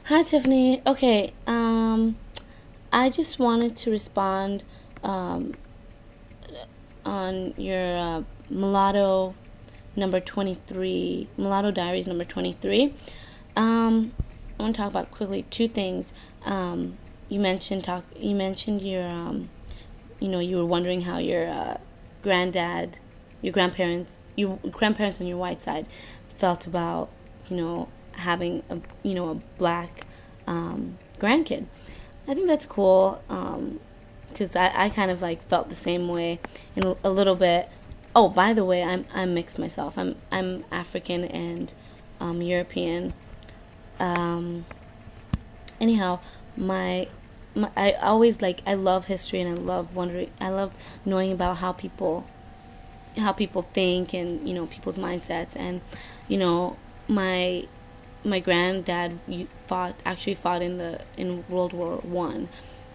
Hi, Tiffany. Okay, I just wanted to respond um, on your mulatto diaries number 23. I want to talk about quickly two things. You mentioned your you were wondering how your granddad, your grandparents on your white side felt about having a black grandkid. I think that's cool because I kind of like felt the same way in a little bit. Oh, by the way, I'm mixed myself. I'm African and European. Um, anyhow, my, I always I love history and I love knowing about how people think and people's mindsets and you know my my granddad fought in World War I,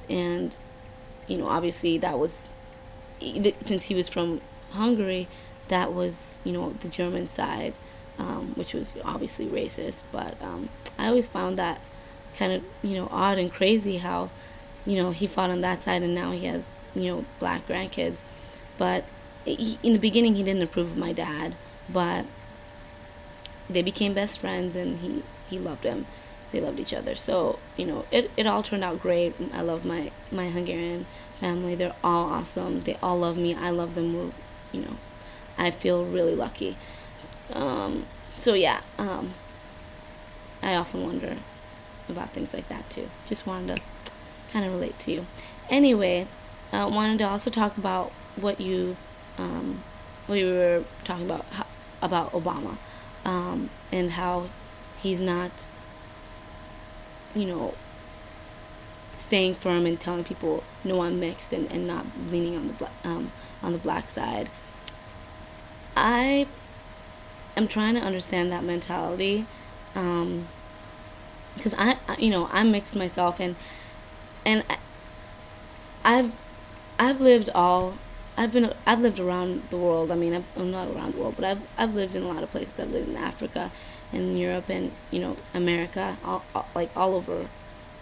and obviously that was, since he was from Hungary, that was the German side, which was obviously racist. But I always found that kind of odd and crazy how he fought on that side and now he has black grandkids. But in the beginning he didn't approve of my dad, but they became best friends and he loved him. They loved each other. So it all turned out great. I love my Hungarian family. They're all awesome. They all love me. I love them. You know I feel really lucky. So yeah, I often wonder about things like that too. Just wanted to kind of relate to you. Anyway, wanted to also talk about um, what you were talking about, about Obama, and how he's not, you know, staying firm and telling people no, I'm mixed, and not leaning on the black side. I am trying to understand that mentality, because I'm mixed myself, and I've I've lived all I've lived around the world. I mean, I'm not around the world, but I've lived in a lot of places. I've lived in Africa, and Europe, and America, all over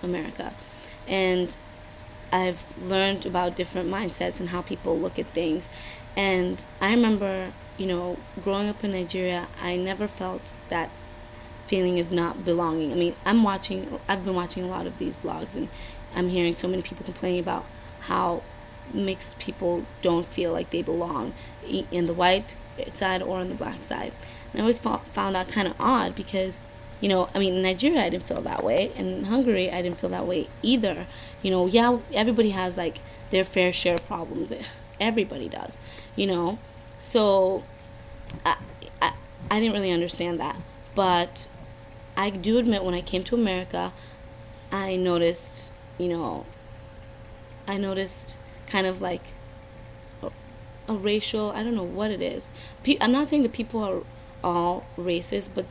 America, and I've learned about different mindsets and how people look at things. And I remember, growing up in Nigeria, I never felt that feeling of not belonging. I mean, I've been watching a lot of these blogs, and I'm hearing so many people complaining about how mixed people don't feel like they belong in the white side or on the black side. And I always found that kind of odd because, I mean, in Nigeria I didn't feel that way, and in Hungary I didn't feel that way either. Yeah, everybody has like their fair share of problems. Everybody does, you know. So I, I, I didn't really understand that, but I do admit when I came to America, I noticed, I noticed kind of like a racial, I don't know what it is. I'm not saying that people are all racist, but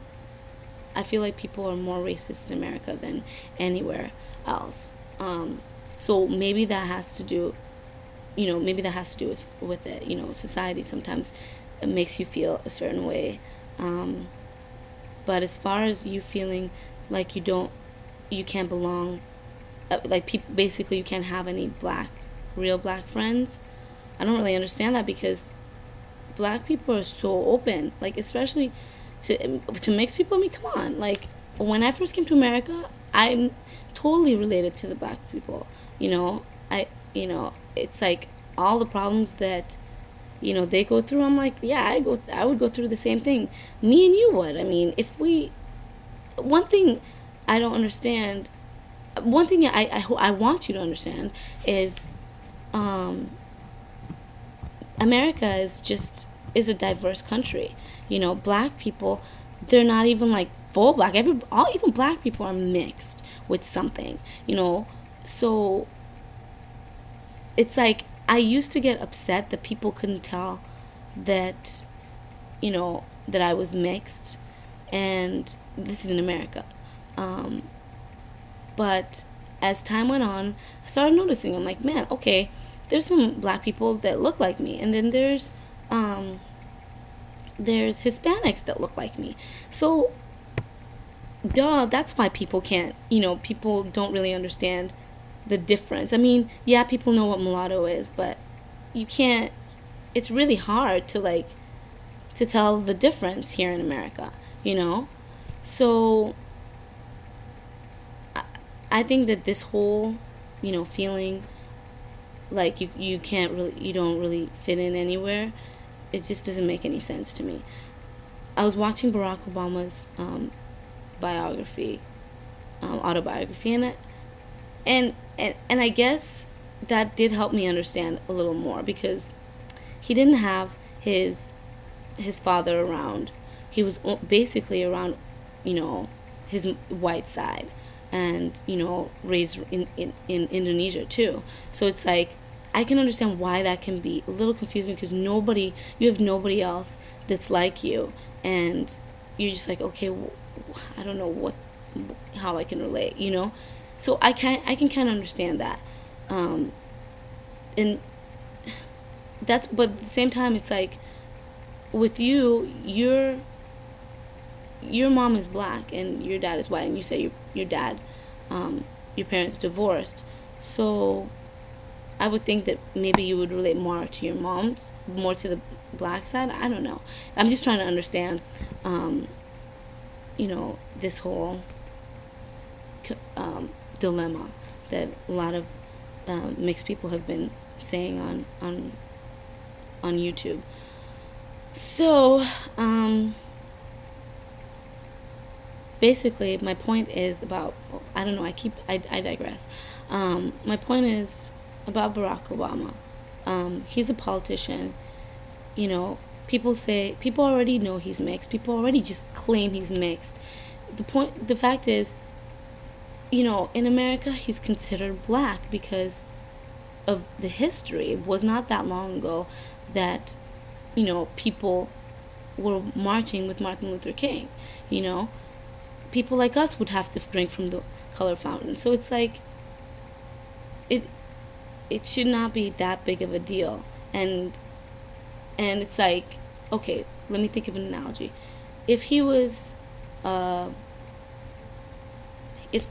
I feel like people are more racist in America than anywhere else. So maybe that has to do, maybe that has to do with it. Society sometimes it makes you feel a certain way. But as far as you feeling like you can't belong, like basically you can't have any real black friends. I don't really understand that because black people are so open, like especially to mixed people. I mean, come on, like when I first came to America, I'm totally related to the black people. I it's like all the problems that they go through. I'm like, yeah, I would go through the same thing. Me and you would. I mean, if we one thing I don't understand, one thing I want you to understand is um, America is a diverse country. Black people, they're not even like full black. Even black people are mixed with something. So it's like I used to get upset that people couldn't tell that that I was mixed, and this is in America. Um, but as time went on, I started noticing. I'm like, man, okay, there's some black people that look like me, and then there's Hispanics that look like me. So duh, that's why people can't, people don't really understand the difference. I mean, yeah, people know what mulatto is, but you can't, it's really hard to like, to tell the difference here in America, you know? So I think that this whole, feeling like you can't really, you don't really fit in anywhere, it just doesn't make any sense to me. I was watching Barack Obama's biography, autobiography, and I guess that did help me understand a little more, because he didn't have his father around. He was basically around, his white side, and raised in Indonesia too. So it's like I can understand why that can be a little confusing, because you have nobody else that's like you, and you're just like, okay, I don't know how I can relate. So I can kind of understand that, and but at the same time, it's like with you, your mom is black and your dad is white, and you say your dad, your parents divorced, so I would think that maybe you would relate more to your mom's, more to the black side. I don't know. I'm just trying to understand, this whole dilemma that a lot of mixed people have been saying on YouTube. So, basically, my point is about, I don't know, I digress. My point is about Barack Obama. He's a politician. People already know he's mixed. People already just claim he's mixed. The fact is, in America, he's considered black because of the history. It was not that long ago that, people were marching with Martin Luther King. People like us would have to drink from the color fountain. So it's like, it should not be that big of a deal. And it's like, okay, let me think of an analogy. If he was, if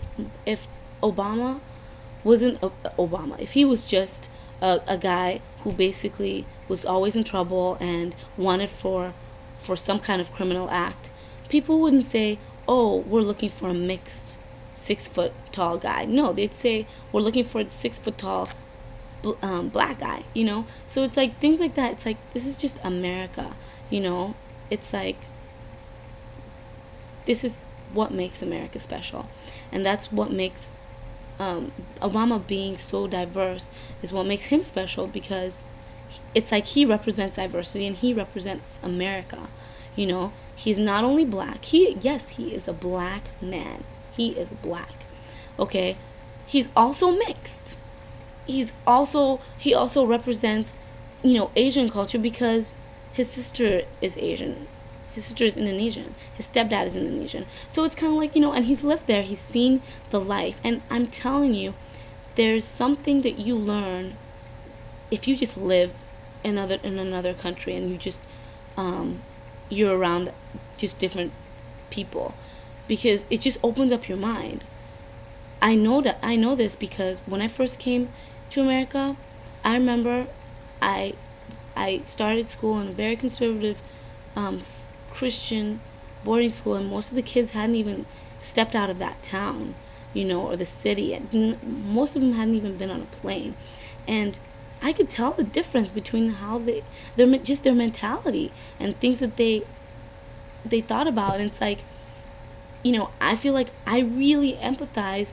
Obama wasn't Obama, if he was just a guy who basically was always in trouble and wanted for some kind of criminal act, people wouldn't say, oh, we're looking for a mixed 6 foot tall guy. No, they'd say, we're looking for a 6 foot tall black guy, So it's like things like that. It's like, this is just America, It's like, this is what makes America special. And that's what makes Obama being so diverse is what makes him special, because it's like he represents diversity and he represents America. He's not only black. He is a black man. He is black. Okay? He's also mixed. He also represents, Asian culture, because his sister is Asian. His sister is Indonesian. His stepdad is Indonesian. So it's kind of like, and he's lived there. He's seen the life. And I'm telling you, there's something that you learn if you just live in another country, and you just you're around just different people, because it just opens up your mind. I know this because when I first came to America, I remember I started school in a very conservative Christian boarding school, and most of the kids hadn't even stepped out of that town, or the city. Most of them hadn't even been on a plane, and I could tell the difference between how their mentality and things that they thought about. And it's like, I feel like I really empathize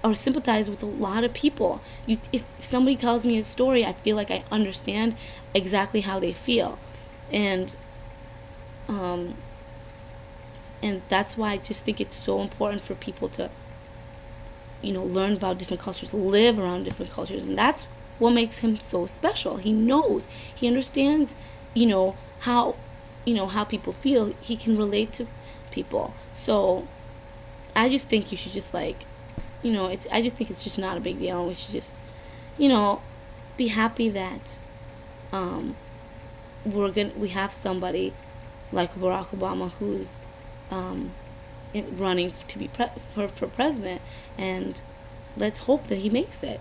or sympathize with a lot of people. If somebody tells me a story, I feel like I understand exactly how they feel, and that's why I just think it's so important for people to, learn about different cultures, live around different cultures, and that's what makes him so special. He understands, how people feel. He can relate to people. So I just think you should just like, I just think it's just not a big deal, and we should just, be happy that we have somebody like Barack Obama who's running to be for president, and let's hope that he makes it.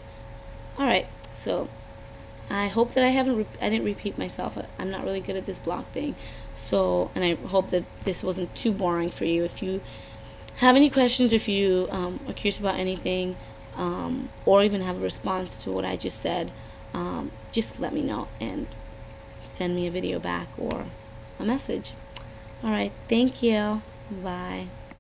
All right, so I hope that I didn't repeat myself. I'm not really good at this blog thing, so, and I hope that this wasn't too boring for you. If you have any questions, if you are curious about anything, or even have a response to what I just said, just let me know and send me a video back or a message. All right, thank you. Bye.